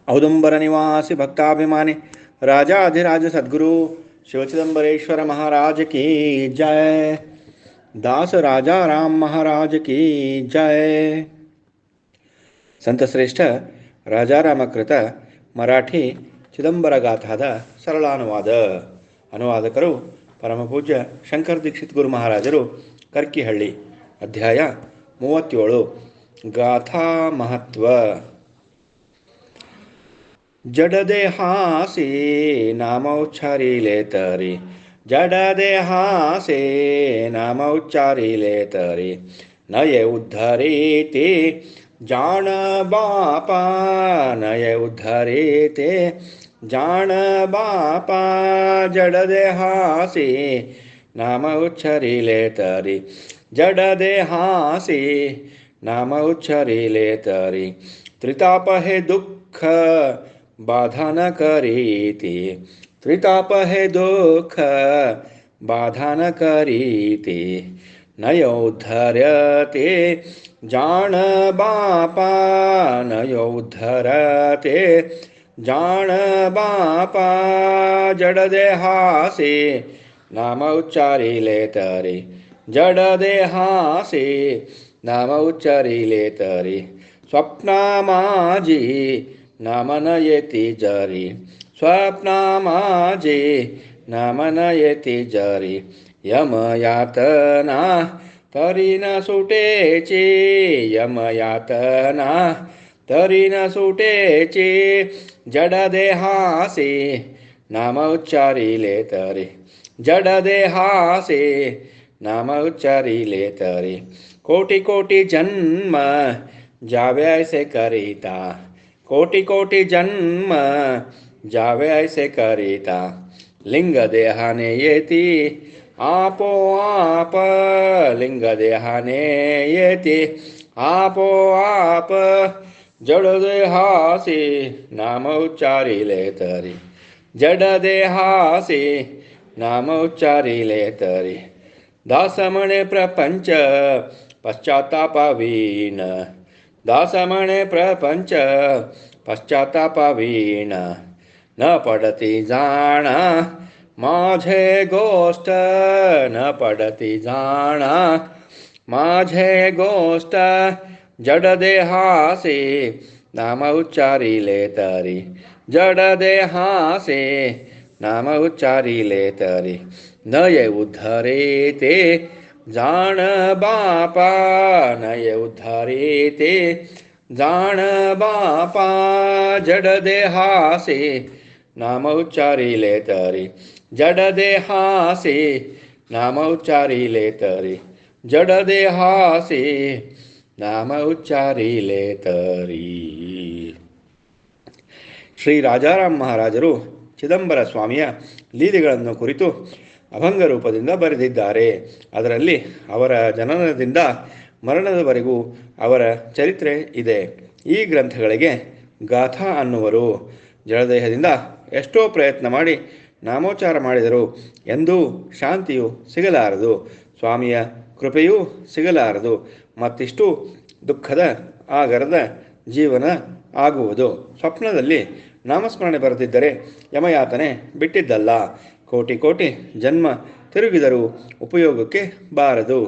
औदुंबर निवासी भक्ताभिमानी राजाधिराज सद्गुरु शिवचिदंबरेश्वर महाराज की जय। दास राजा राम महाराज की जय. ಸಂತಶ್ರೇಷ್ಠ ರಾಜಾರಾಮಕೃತ ಮರಾಠಿ ಚಿದಂಬರ ಗಾಥಾದ ಸರಳಾನುವಾದ. ಅನುವಾದಕರು ಪರಮಪೂಜ್ಯ ಶಂಕರ ದೀಕ್ಷಿತ್ ಗುರು ಮಹಾರಾಜರು, ಕರ್ಕಿಹಳ್ಳಿ. ಅಧ್ಯಾಯ 37. ಗಾಥಾ ಮಹತ್ವ. जडदेहासे नाम उच्चारिले तरी, जडदेहासे नाम उच्चारिले तरी, नये उद्धरेते जाण बापा, नये उद्धरेते जाण बापा. जडदेहासे नाम उच्चारिले तरी, जडदेहासे नाम उच्चारिले तरी, त्रिताप हे दुःख बाधा न करीते, त्रिताप है दुःख बाधा न करीते, नयो उद्धरते जाण बापा, नयो उद्धरते जाण बापा. जडदेहासे नाम उच्चारिले तरी, जडदेहासे नाम उच्चारिले तरी, स्वप्ना माझी नाम नयति जरी, स्वप्ना माझे नाम नयति जरी, यम यातना तरी न सुटेचे, यम यातना तरी न सुटेचे. जडदेहासे नाम उच्चारिले तरी, जडदेहासे नाम उच्चारिले तरी, कोटि कोटि जन्म जावे ऐसे करिता, कोटि कोटि जन्म जावे ऐसे करिता. लिंग देहाने येती आपो आप, लिंग देहाने येती आपो आप. जड देहासे नाम उच्चारिले तरी, जड देहासे नाम उच्चारिले तरी, दासमणे प्रपंच पश्चातापवीन, दासमणे प्रपंच पश्चातापवीन. न पडती जाणा माझे गोष्ट, न पडती जाणा माझे गोष्ट. जडदेहासे नाम उच्चारिले तरी, जडदेहासे नाम उच्चारिले तरी, नये उद्धरेते जाण बापा, नये उद्धरेते जाण बापा. जडदेहासे नाम उच्चारिले तरी, जडदेहासे नाम उच्चारिले तरी, जडदेहासे नाम उच्चारिले तरी. ಶ್ರೀ ರಾಜಾರಾಮ್ ಮಹಾರಾಜರು ಚಿದಂಬರ ಸ್ವಾಮಿಯ ಲೀಲೆಗಳನ್ನು ಕುರಿತು ಅಭಂಗ ರೂಪದಿಂದ ಬರೆದಿದ್ದಾರೆ. ಅದರಲ್ಲಿ ಅವರ ಜನನದಿಂದ ಮರಣದವರೆಗೂ ಅವರ ಚರಿತ್ರೆ ಇದೆ. ಈ ಗ್ರಂಥಗಳಿಗೆ ಗಾಥಾ ಅನ್ನುವರು. ಜಡದೇಹದಿಂದ ಎಷ್ಟೋ ಪ್ರಯತ್ನ ಮಾಡಿ ನಾಮೋಚ್ಚಾರ ಮಾಡಿದರು ಎಂದೂ ಶಾಂತಿಯು ಸಿಗಲಾರದು, ಸ್ವಾಮಿಯ ಕೃಪೆಯೂ ಸಿಗಲಾರದು, ಮತ್ತಿಷ್ಟು ದುಃಖದ ಆಗರದ ಜೀವನ ಆಗುವುದು. ಸ್ವಪ್ನದಲ್ಲಿ ನಾಮಸ್ಮರಣೆ ಬರೆದಿದ್ದರೆ ಯಮಯಾತನೆ ಬಿಟ್ಟಿದ್ದಲ್ಲ. ಕೋಟಿ ಕೋಟಿ ಜನ್ಮ ತಿರುಗಿದರೂ ಉಪಯೋಗಕ್ಕೆ ಬಾರದು.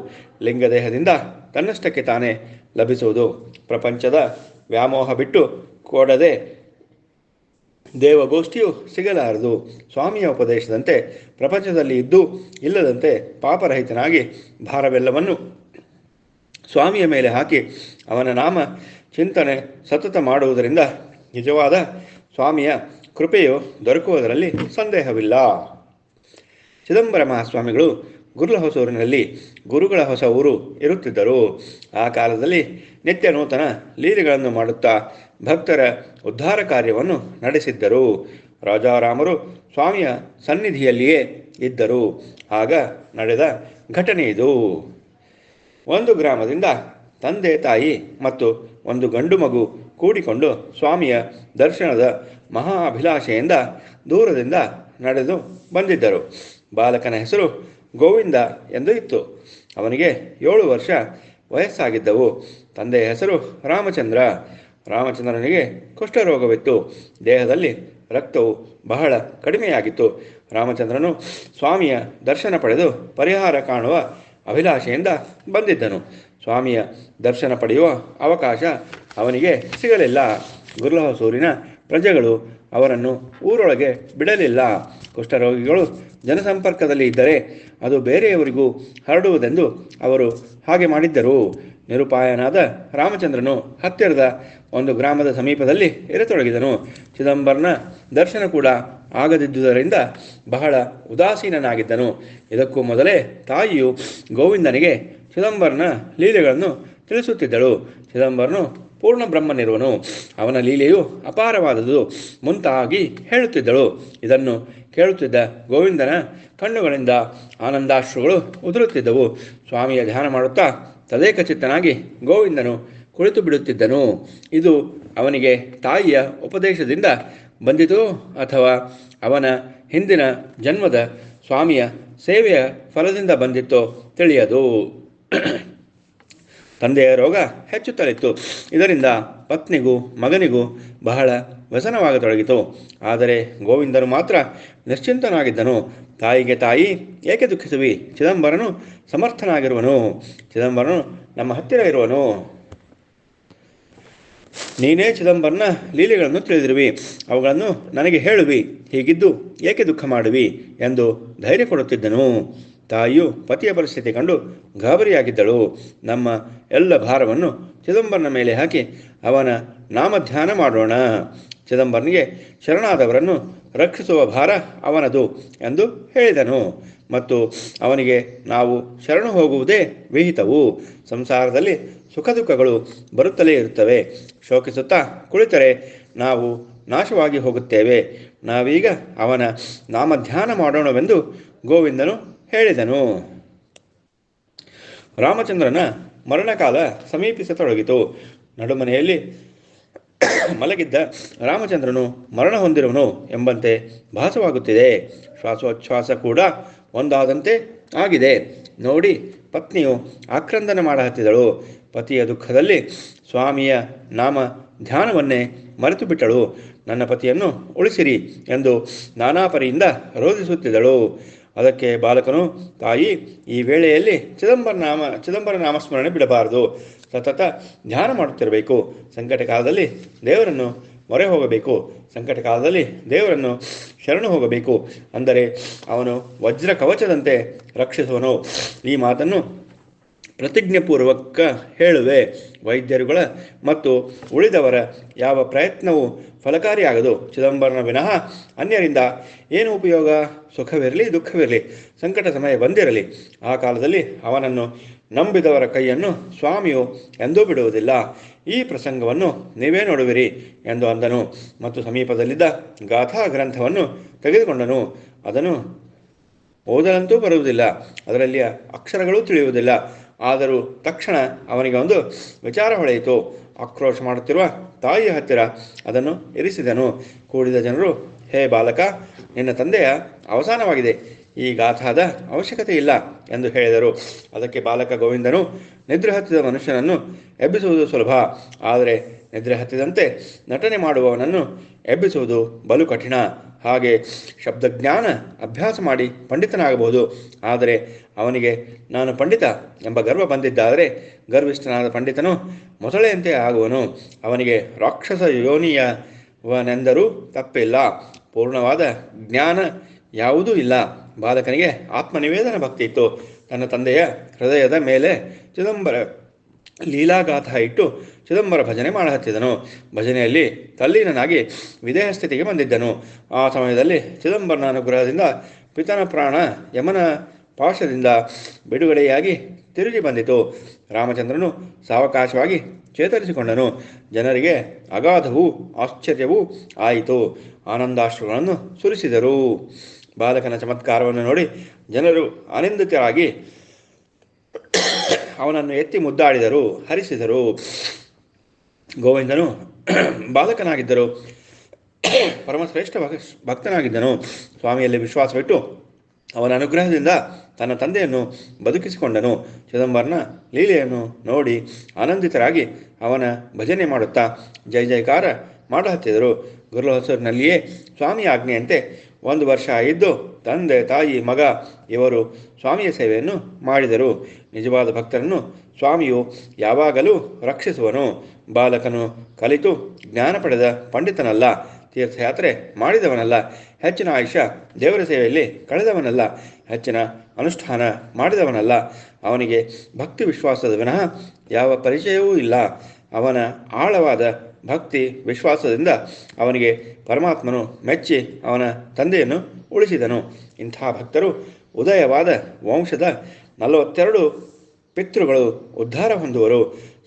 ಲಿಂಗದೇಹದಿಂದ ತನ್ನಷ್ಟಕ್ಕೆ ತಾನೇ ಲಭಿಸುವುದು. ಪ್ರಪಂಚದ ವ್ಯಾಮೋಹ ಬಿಟ್ಟು ಕೊಡದೆ ದೇವಗೋಷ್ಠಿಯು ಸಿಗಲಾರದು. ಸ್ವಾಮಿಯ ಉಪದೇಶದಂತೆ ಪ್ರಪಂಚದಲ್ಲಿ ಇದ್ದು ಇಲ್ಲದಂತೆ ಪಾಪರಹಿತನಾಗಿ ಭಾರವೆಲ್ಲವನ್ನು ಸ್ವಾಮಿಯ ಮೇಲೆ ಹಾಕಿ ಅವನ ನಾಮ ಚಿಂತನೆ ಸತತ ಮಾಡುವುದರಿಂದ ನಿಜವಾದ ಸ್ವಾಮಿಯ ಕೃಪೆಯು ದೊರಕುವುದರಲ್ಲಿ ಸಂದೇಹವಿಲ್ಲ. ಚಿದಂಬರ ಮಹಾಸ್ವಾಮಿಗಳು ಗುರ್ಲಹೊಸೂರಿನಲ್ಲಿ ಗುರುಗಳ ಹೊಸ ಊರು ಇರುತ್ತಿದ್ದರು. ಆ ಕಾಲದಲ್ಲಿ ನಿತ್ಯ ನೂತನ ಲೀಲೆಗಳನ್ನು ಮಾಡುತ್ತಾ ಭಕ್ತರ ಉದ್ಧಾರ ಕಾರ್ಯವನ್ನು ನಡೆಸಿದ್ದರು. ರಾಜಾರಾಮರು ಸ್ವಾಮಿಯ ಸನ್ನಿಧಿಯಲ್ಲಿಯೇ ಇದ್ದರು. ಆಗ ನಡೆದ ಘಟನೆ ಇದು. ಒಂದು ಗ್ರಾಮದಿಂದ ತಂದೆ ತಾಯಿ ಮತ್ತು ಒಂದು ಗಂಡು ಮಗು ಕೂಡಿಕೊಂಡು ಸ್ವಾಮಿಯ ದರ್ಶನದ ಮಹಾ ಅಭಿಲಾಷೆಯಿಂದ ದೂರದಿಂದ ನಡೆದು ಬಂದಿದ್ದರು. ಬಾಲಕನ ಹೆಸರು ಗೋವಿಂದ ಎಂದು ಇತ್ತು. ಅವನಿಗೆ 7 ವರ್ಷ ವಯಸ್ಸಾಗಿದ್ದವು. ತಂದೆಯ ಹೆಸರು ರಾಮಚಂದ್ರ. ರಾಮಚಂದ್ರನಿಗೆ ಕುಷ್ಠರೋಗವಿತ್ತು. ದೇಹದಲ್ಲಿ ರಕ್ತವು ಬಹಳ ಕಡಿಮೆಯಾಗಿತ್ತು. ರಾಮಚಂದ್ರನು ಸ್ವಾಮಿಯ ದರ್ಶನ ಪಡೆದು ಪರಿಹಾರ ಕಾಣುವ ಅಭಿಲಾಷೆಯಿಂದ ಬಂದಿದ್ದನು. ಸ್ವಾಮಿಯ ದರ್ಶನ ಪಡೆಯುವ ಅವಕಾಶ ಅವನಿಗೆ ಸಿಗಲಿಲ್ಲ. ಗುರ್ಲಹೊಸೂರಿನ ಪ್ರಜೆಗಳು ಅವರನ್ನು ಊರೊಳಗೆ ಬಿಡಲಿಲ್ಲ. ಕುಷ್ಠರೋಗಿಗಳು ಜನಸಂಪರ್ಕದಲ್ಲಿ ಇದ್ದರೆ ಅದು ಬೇರೆಯವರಿಗೂ ಹರಡುವುದೆಂದು ಅವರು ಹಾಗೆ ಮಾಡಿದ್ದರು. ನಿರುಪಾಯನಾದ ರಾಮಚಂದ್ರನು ಹತ್ತಿರದ ಒಂದು ಗ್ರಾಮದ ಸಮೀಪದಲ್ಲಿ ಇರತೊಡಗಿದನು. ಚಿದಂಬರನ ದರ್ಶನ ಕೂಡ ಆಗದಿದ್ದುದರಿಂದ ಬಹಳ ಉದಾಸೀನನಾಗಿದ್ದನು. ಇದಕ್ಕೂ ಮೊದಲೇ ತಾಯಿಯು ಗೋವಿಂದನಿಗೆ ಚಿದಂಬರನ ಲೀಲೆಗಳನ್ನು ತಿಳಿಸುತ್ತಿದ್ದಳು. ಚಿದಂಬರನು ಪೂರ್ಣ ಬ್ರಹ್ಮನಿರುವನು, ಅವನ ಲೀಲೆಯು ಅಪಾರವಾದುದು ಮುಂತಾಗಿ ಹೇಳುತ್ತಿದ್ದಳು. ಇದನ್ನು ಕೇಳುತ್ತಿದ್ದ ಗೋವಿಂದನ ಕಣ್ಣುಗಳಿಂದ ಆನಂದಾಶ್ರುಗಳು ಉದುರುತ್ತಿದ್ದವು. ಸ್ವಾಮಿಯ ಧ್ಯಾನ ಮಾಡುತ್ತಾ ತದೇಕಚಿತ್ತನಾಗಿ ಗೋವಿಂದನು ಕುಳಿತು ಬಿಡುತ್ತಿದ್ದನು. ಇದು ಅವನಿಗೆ ತಾಯಿಯ ಉಪದೇಶದಿಂದ ಬಂದಿತೋ ಅಥವಾ ಅವನ ಹಿಂದಿನ ಜನ್ಮದ ಸ್ವಾಮಿಯ ಸೇವೆಯ ಫಲದಿಂದ ಬಂದಿತ್ತೋ ತಿಳಿಯದು. ತಂದೆಯ ರೋಗ ಹೆಚ್ಚುತ್ತಲಿತ್ತು. ಇದರಿಂದ ಪತ್ನಿಗೂ ಮಗನಿಗೂ ಬಹಳ ವ್ಯಸನವಾಗತೊಡಗಿತು. ಆದರೆ ಗೋವಿಂದನು ಮಾತ್ರ ನಿಶ್ಚಿಂತನಾಗಿದ್ದನು. ತಾಯಿಗೆ ತಾಯಿ ಏಕೆ ದುಃಖಿಸುವಿ? ಚಿದಂಬರನು ಸಮರ್ಥನಾಗಿರುವನು. ಚಿದಂಬರನು ನಮ್ಮ ಹತ್ತಿರ ಇರುವನು. ನೀನೇ ಚಿದಂಬರನ ಲೀಲೆಗಳನ್ನು ತಿಳಿದಿರುವಿ, ಅವುಗಳನ್ನು ನನಗೆ ಹೇಳುವಿ. ಹೀಗಿದ್ದು ಏಕೆ ದುಃಖ ಮಾಡುವಿ ಎಂದು ಧೈರ್ಯ ಕೊಡುತ್ತಿದ್ದನು. ತಾಯಿಯು ಪತಿಯ ಪರಿಸ್ಥಿತಿ ಕಂಡು ಗಾಬರಿಯಾಗಿದ್ದಳು. ನಮ್ಮ ಎಲ್ಲ ಭಾರವನ್ನು ಚಿದಂಬರನ ಮೇಲೆ ಹಾಕಿ ಅವನ ನಾಮಧ್ಯಾನ ಮಾಡೋಣ. ಚಿದಂಬರನಿಗೆ ಶರಣಾದವರನ್ನು ರಕ್ಷಿಸುವ ಭಾರ ಅವನದು ಎಂದು ಹೇಳಿದನು. ಮತ್ತು ಅವನಿಗೆ ನಾವು ಶರಣು ಹೋಗುವುದೇ ವಿಹಿತವು. ಸಂಸಾರದಲ್ಲಿ ಸುಖ ದುಃಖಗಳು ಬರುತ್ತಲೇ ಇರುತ್ತವೆ. ಶೋಕಿಸುತ್ತಾ ಕುಳಿತರೆ ನಾವು ನಾಶವಾಗಿ ಹೋಗುತ್ತೇವೆ. ನಾವೀಗ ಅವನ ನಾಮಧ್ಯಾನ ಮಾಡೋಣವೆಂದು ಗೋವಿಂದನು ಹೇಳಿದನು. ರಾಮಚಂದ್ರನ ಮರಣಕಾಲ ಸಮೀಪಿಸತೊಡಗಿತು. ನಡುಮನೆಯಲ್ಲಿ ಮಲಗಿದ್ದ ರಾಮಚಂದ್ರನು ಮರಣ ಹೊಂದಿರುವನು ಎಂಬಂತೆ ಭಾಸವಾಗುತ್ತಿದೆ. ಶ್ವಾಸೋಚ್ಛ್ವಾಸ ಕೂಡ ಒಂದಾದಂತೆ ಆಗಿದೆ. ನೋಡಿ, ಪತ್ನಿಯು ಆಕ್ರಂದನ ಮಾಡಹತ್ತಿದಳು. ಪತಿಯ ದುಃಖದಲ್ಲಿ ಸ್ವಾಮಿಯ ನಾಮ ಧ್ಯಾನವನ್ನೇ ಮರೆತು ಬಿಟ್ಟಳು. ನನ್ನ ಪತಿಯನ್ನು ಉಳಿಸಿರಿ ಎಂದು ನಾನಾಪರಿಯಿಂದ ರೋಧಿಸುತ್ತಿದ್ದಳು. ಅದಕ್ಕೆ ಬಾಲಕನು, ತಾಯಿ, ಈ ವೇಳೆಯಲ್ಲಿ ಚಿದಂಬರ ನಾಮಸ್ಮರಣೆ ಬಿಡಬಾರದು. ಸತತ ಧ್ಯಾನ ಮಾಡುತ್ತಿರಬೇಕು. ಸಂಕಟ ಕಾಲದಲ್ಲಿ ದೇವರನ್ನು ಮೊರೆ ಹೋಗಬೇಕು. ಸಂಕಟ ಕಾಲದಲ್ಲಿ ದೇವರನ್ನು ಶರಣು ಹೋಗಬೇಕು. ಅಂದರೆ ಅವನು ವಜ್ರ ಕವಚದಂತೆ ರಕ್ಷಿಸುವನು. ಈ ಮಾತನ್ನು ಪ್ರತಿಜ್ಞಾಪೂರ್ವಕ ಹೇಳುವೆ. ವೈದ್ಯರುಗಳ ಮತ್ತು ಉಳಿದವರ ಯಾವ ಪ್ರಯತ್ನವೂ ಫಲಕಾರಿಯಾಗದು. ಚಿದಂಬರನ ವಿನಃ ಅನ್ಯರಿಂದ ಏನು ಉಪಯೋಗ? ಸುಖವಿರಲಿ ದುಃಖವಿರಲಿ, ಸಂಕಟ ಸಮಯ ಬಂದಿರಲಿ, ಆ ಕಾಲದಲ್ಲಿ ಅವನನ್ನು ನಂಬಿದವರ ಕೈಯನ್ನು ಸ್ವಾಮಿಯು ಎಂದೂ ಬಿಡುವುದಿಲ್ಲ. ಈ ಪ್ರಸಂಗವನ್ನು ನೀವೇ ನೋಡುವಿರಿ ಎಂದು ಅಂದನು. ಮತ್ತು ಸಮೀಪದಲ್ಲಿದ್ದ ಗಾಥಾ ಗ್ರಂಥವನ್ನು ತೆಗೆದುಕೊಂಡನು. ಅದನ್ನು ಓದಲಂತೂ ಬರುವುದಿಲ್ಲ, ಅದರಲ್ಲಿಯ ಅಕ್ಷರಗಳೂ ತಿಳಿಯುವುದಿಲ್ಲ. ಆದರೂ ತಕ್ಷಣ ಅವನಿಗೆ ಒಂದು ವಿಚಾರ ಹೊಳೆಯಿತು. ಆಕ್ರೋಶ ಮಾಡುತ್ತಿರುವ ತಾಯಿಯ ಹತ್ತಿರ ಅದನ್ನು ಇರಿಸಿದನು. ಕೂಡಿದ ಜನರು, ಹೇ ಬಾಲಕ, ನಿನ್ನ ತಂದೆಯ ಅವಸಾನವಾಗಿದೆ, ಈ ಗಾಥಾದ ಅವಶ್ಯಕತೆ ಇಲ್ಲ ಎಂದು ಹೇಳಿದರು. ಅದಕ್ಕೆ ಬಾಲಕ ಗೋವಿಂದನು, ನಿದ್ರೆ ಹತ್ತಿದ ಮನುಷ್ಯನನ್ನು ಎಬ್ಬಿಸುವುದು ಸುಲಭ, ಆದರೆ ನಿದ್ರೆ ಹತ್ತಿದಂತೆ ನಟನೆ ಮಾಡುವವನನ್ನು ಎಬ್ಬಿಸುವುದು ಬಲು ಕಠಿಣ. ಹಾಗೆ ಶಬ್ದಜ್ಞಾನ ಅಭ್ಯಾಸ ಮಾಡಿ ಪಂಡಿತನಾಗಬಹುದು. ಆದರೆ ಅವನಿಗೆ ನಾನು ಪಂಡಿತ ಎಂಬ ಗರ್ವ ಬಂದಿದ್ದಾದರೆ ಗರ್ವಿಷ್ಠನಾದ ಪಂಡಿತನು ಮೊಸಳೆಯಂತೆ ಆಗುವನು. ಅವನಿಗೆ ರಾಕ್ಷಸ ಯೋನಿಯವನೆಂದರೂ ತಪ್ಪಿಲ್ಲ. ಪೂರ್ಣವಾದ ಜ್ಞಾನ ಯಾವುದೂ ಇಲ್ಲ. ಬಾಲಕನಿಗೆ ಆತ್ಮನಿವೇದನ ಭಕ್ತಿ ಇತ್ತು. ತನ್ನ ತಂದೆಯ ಹೃದಯದ ಮೇಲೆ ಚಿದಂಬರ ಲೀಲಾಗಾಥ ಇಟ್ಟು ಚಿದಂಬರ ಭಜನೆ ಮಾಡಹತ್ತಿದನು. ಭಜನೆಯಲ್ಲಿ ತಲ್ಲೀನನಾಗಿ ವಿದೇಹ ಸ್ಥಿತಿಗೆ ಬಂದಿದ್ದನು. ಆ ಸಮಯದಲ್ಲಿ ಚಿದಂಬರನ ಅನುಗ್ರಹದಿಂದ ಪಿತನ ಪ್ರಾಣ ಯಮನ ಪಾಶದಿಂದ ಬಿಡುಗಡೆಯಾಗಿ ತಿರುಗಿ ಬಂದಿತು. ರಾಮಚಂದ್ರನು ಸಾವಕಾಶವಾಗಿ ಚೇತರಿಸಿಕೊಂಡನು. ಜನರಿಗೆ ಅಗಾಧವೂ ಆಶ್ಚರ್ಯವೂ ಆಯಿತು. ಆನಂದಾಶ್ರುಗಳನ್ನು ಸುರಿಸಿದರು. ಬಾಲಕನ ಚಮತ್ಕಾರವನ್ನು ನೋಡಿ ಜನರು ಆನಂದಿತರಾಗಿ ಅವನನ್ನು ಎತ್ತಿ ಮುದ್ದಾಡಿದರು, ಹರಿಸಿದರು. ಗೋವಿಂದನು ಬಾಲಕನಾಗಿದ್ದರು, ಪರಮಶ್ರೇಷ್ಠ ಭಕ್ತನಾಗಿದ್ದನು. ಸ್ವಾಮಿಯಲ್ಲಿ ವಿಶ್ವಾಸವಿಟ್ಟು ಅವನ ಅನುಗ್ರಹದಿಂದ ತನ್ನ ತಂದೆಯನ್ನು ಬದುಕಿಸಿಕೊಂಡನು. ಚಿದಂಬರನ ಲೀಲೆಯನ್ನು ನೋಡಿ ಆನಂದಿತರಾಗಿ ಅವನ ಭಜನೆ ಮಾಡುತ್ತಾ ಜಯ ಜಯಕಾರ ಮಾಡಹತ್ತಿದರು. ಗುರುಳ ಹೊಸೂರಿನಲ್ಲಿಯೇ ಸ್ವಾಮಿ ಆಜ್ಞೆಯಂತೆ 1 ವರ್ಷ ಇದ್ದು ತಂದೆ ತಾಯಿ ಮಗ ಇವರು ಸ್ವಾಮಿಯ ಸೇವೆಯನ್ನು ಮಾಡಿದರು. ನಿಜವಾದ ಭಕ್ತರನ್ನು ಸ್ವಾಮಿಯು ಯಾವಾಗಲೂ ರಕ್ಷಿಸುವನು. ಬಾಲಕನು ಕಲಿತು ಜ್ಞಾನ ಪಡೆದ ಪಂಡಿತನಲ್ಲ, ತೀರ್ಥಯಾತ್ರೆ ಮಾಡಿದವನಲ್ಲ, ಹೆಚ್ಚಿನ ಆಯುಷ್ಯ ದೇವರ ಸೇವೆಯಲ್ಲಿ ಕಳೆದವನಲ್ಲ, ಹೆಚ್ಚಿನ ಅನುಷ್ಠಾನ ಮಾಡಿದವನಲ್ಲ. ಅವನಿಗೆ ಭಕ್ತಿ ವಿಶ್ವಾಸದ ವಿನಃ ಯಾವ ಪರಿಚಯವೂ ಇಲ್ಲ. ಅವನ ಆಳವಾದ ಭಕ್ತಿ ವಿಶ್ವಾಸದಿಂದ ಅವನಿಗೆ ಪರಮಾತ್ಮನು ಮೆಚ್ಚಿ ಅವನ ತಂದೆಯನ್ನು ಉಳಿಸಿದನು. ಇಂಥ ಭಕ್ತರು ಉದಯವಾದ ವಂಶದ 42 ಪಿತೃಗಳು ಉದ್ಧಾರ ಹೊಂದುವರು.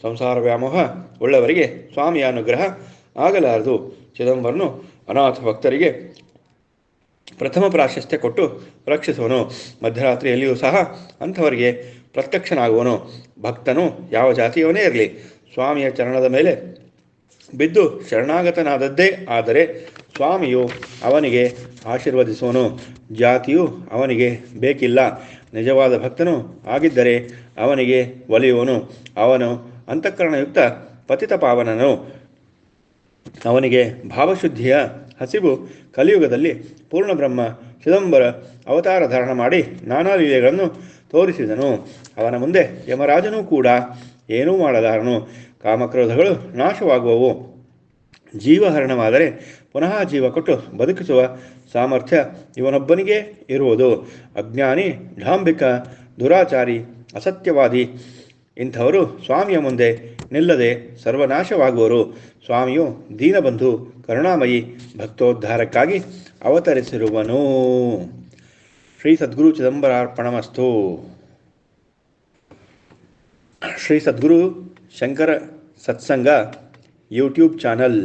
ಸಂಸಾರ ವ್ಯಾಮೋಹ ಉಳ್ಳವರಿಗೆ ಸ್ವಾಮಿಯ ಅನುಗ್ರಹ ಆಗಲಾರದು. ಚಿದಂಬರನು ಅನಾಥ ಭಕ್ತರಿಗೆ ಪ್ರಥಮ ಪ್ರಾಶಸ್ತ್ಯ ಕೊಟ್ಟು ರಕ್ಷಿಸುವನು. ಮಧ್ಯರಾತ್ರಿಯಲ್ಲಿಯೂ ಸಹ ಅಂಥವರಿಗೆ ಪ್ರತ್ಯಕ್ಷನಾಗುವನು. ಭಕ್ತನು ಯಾವ ಜಾತಿಯವನೇ ಇರಲಿ, ಸ್ವಾಮಿಯ ಚರಣದ ಮೇಲೆ ಬಿದ್ದು ಶರಣಾಗತನಾದದ್ದೇ ಆದರೆ ಸ್ವಾಮಿಯು ಅವನಿಗೆ ಆಶೀರ್ವದಿಸುವನು. ಜಾತಿಯು ಅವನಿಗೆ ಬೇಕಿಲ್ಲ. ನಿಜವಾದ ಭಕ್ತನು ಆಗಿದ್ದರೆ ಅವನಿಗೆ ಒಲಿಯುವನು. ಅವನು ಅಂತಃಕರಣಯುಕ್ತ ಪತಿತ ಪಾವನನು. ಅವನಿಗೆ ಭಾವಶುದ್ಧಿಯ ಹಸಿವು ಕಲಿಯುಗದಲ್ಲಿ ಪೂರ್ಣಬ್ರಹ್ಮ ಚಿದಂಬರ ಅವತಾರ ಧಾರಣ ಮಾಡಿ ನಾನಾ ಲೀಲೆಗಳನ್ನು ತೋರಿಸಿದನು. ಅವನ ಮುಂದೆ ಯಮರಾಜನೂ ಕೂಡ ಏನೂ ಮಾಡಲಾರನು. ಕಾಮಕ್ರೋಧಗಳು ನಾಶವಾಗುವವು. ಜೀವಹರಣವಾದರೆ ಪುನಃ ಜೀವ ಕೊಟ್ಟು ಬದುಕಿಸುವ ಸಾಮರ್ಥ್ಯ ಇವನೊಬ್ಬನಿಗೆ ಇರುವುದು. ಅಜ್ಞಾನಿ, ಡಾಂಬಿಕ, ದುರಾಚಾರಿ, ಅಸತ್ಯವಾದಿ ಇಂಥವರು ಸ್ವಾಮಿಯ ಮುಂದೆ ನಿಲ್ಲದೆ ಸರ್ವನಾಶವಾಗುವರು. ಸ್ವಾಮಿಯು ದೀನಬಂಧು ಕರುಣಾಮಯಿ ಭಕ್ತೋದ್ಧಾರಕ್ಕಾಗಿ ಅವತರಿಸಿರುವನು. ಶ್ರೀ ಸದ್ಗುರು ಚಿದಂಬರಾರ್ಪಣಮಸ್ತು. ಶ್ರೀ ಸದ್ಗುರು ಶಂಕರ ಸತ್ಸಂಗ ಯೂಟ್ಯೂಬ್ ಚಾನಲ್.